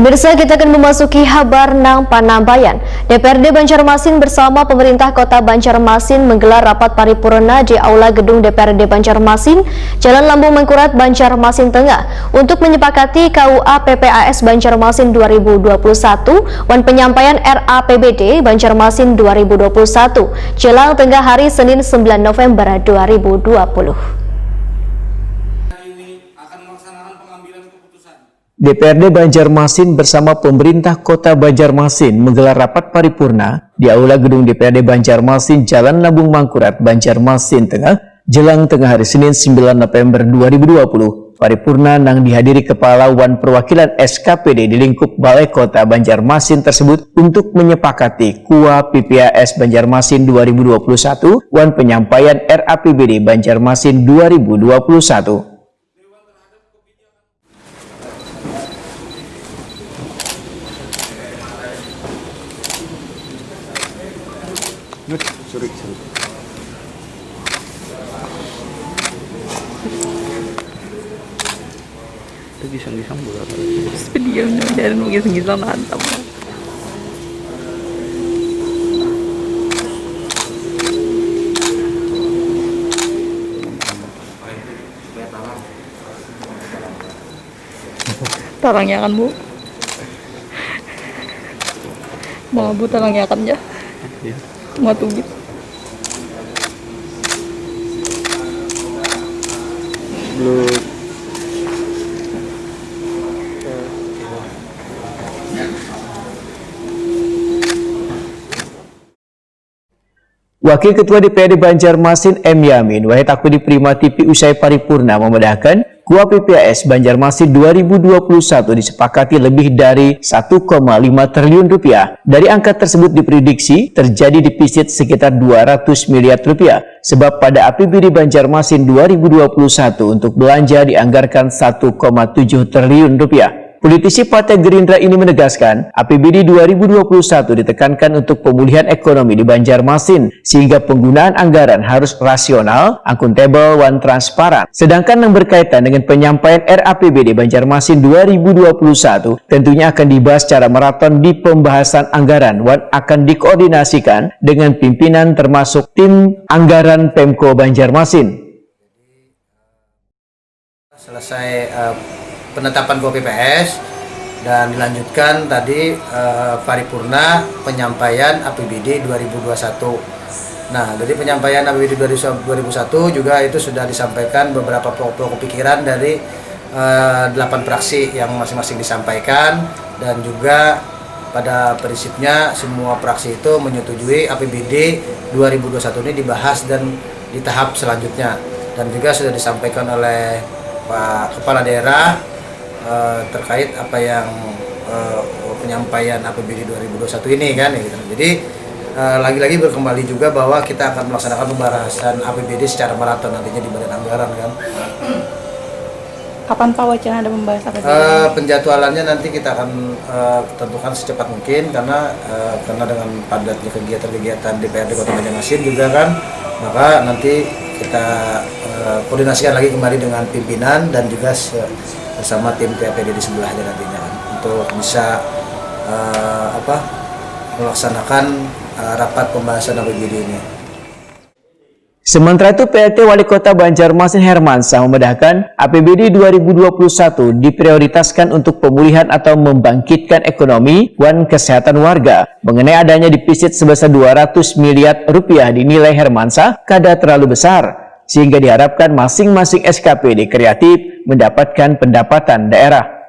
Pemirsa, kita akan memasuki kabar nang Panambayan. DPRD Banjarmasin bersama pemerintah Kota Banjarmasin menggelar rapat paripurna di Aula Gedung DPRD Banjarmasin, Jalan Lambung Mangkurat, Banjarmasin Tengah, untuk menyepakati KUA PPAS Banjarmasin 2021 dan penyampaian RAPBD Banjarmasin 2021, jelang tengah hari Senin 9 November 2020. DPRD Banjarmasin bersama pemerintah Kota Banjarmasin menggelar rapat paripurna di Aula Gedung DPRD Banjarmasin, Jalan Lambung Mangkurat, Banjarmasin Tengah, jelang tengah hari Senin 9 November 2020. Paripurna nang dihadiri Kepala Wan Perwakilan SKPD di lingkup Balai Kota Banjarmasin tersebut untuk menyepakati KUA PPAS Banjarmasin 2021 wan penyampaian RAPBD Banjarmasin 2021. Sorry. Gisang-gisang bola. Dia mencari gisang-gisang mantap. Tarangnya kan Bu. Mau Bu tarangnya kan ya? Iya. Mau tugit. Belum. Wakil Ketua DPRD Banjarmasin M. Yamin Wahid Akudi Prima TV usai paripurna memedahkan KUA PPAS Banjarmasin 2021 disepakati lebih dari 1,5 triliun rupiah. Dari angka tersebut diprediksi terjadi defisit sekitar 200 miliar rupiah. Sebab pada APBD Banjarmasin 2021 untuk belanja dianggarkan 1,7 triliun rupiah. Politisi Partai Gerindra ini menegaskan, APBD 2021 ditekankan untuk pemulihan ekonomi di Banjarmasin, sehingga penggunaan anggaran harus rasional, akuntabel, dan transparan. Sedangkan yang berkaitan dengan penyampaian RAPBD Banjarmasin 2021, tentunya akan dibahas secara maraton di pembahasan anggaran, dan akan dikoordinasikan dengan pimpinan termasuk tim anggaran Pemko Banjarmasin. Selesai penetapan KUA PPAS dan dilanjutkan tadi paripurna penyampaian APBD 2021. Nah, dari penyampaian APBD 2021 juga itu sudah disampaikan beberapa pokok pikiran dari 8 fraksi yang masing-masing disampaikan, dan juga pada prinsipnya semua fraksi itu menyetujui APBD 2021 ini dibahas dan di tahap selanjutnya, dan juga sudah disampaikan oleh Pak Kepala Daerah terkait apa yang penyampaian APBD 2021 ini kan gitu. Jadi lagi-lagi berkembali juga bahwa kita akan melaksanakan pembahasan APBD secara maraton nantinya di Badan Anggaran kan. Kapan Pak wacana ada membahas APBD? Penjadwalannya nanti kita akan tentukan secepat mungkin karena dengan padatnya kegiatan-kegiatan DPRD Kota Banjarmasin juga kan, maka nanti kita koordinasikan lagi kembali dengan pimpinan dan juga bersama tim TPD di sebelahnya nantinya kan, untuk bisa melaksanakan rapat pembahasan APBD ini. Sementara itu, PLT Wali Kota Banjarmasin Hermansyah memedahkan APBD 2021 diprioritaskan untuk pemulihan atau membangkitkan ekonomi dan kesehatan warga. Mengenai adanya defisit sebesar 200 miliar rupiah dinilai Hermansyah kada terlalu besar, sehingga diharapkan masing-masing SKPD kreatif mendapatkan pendapatan daerah.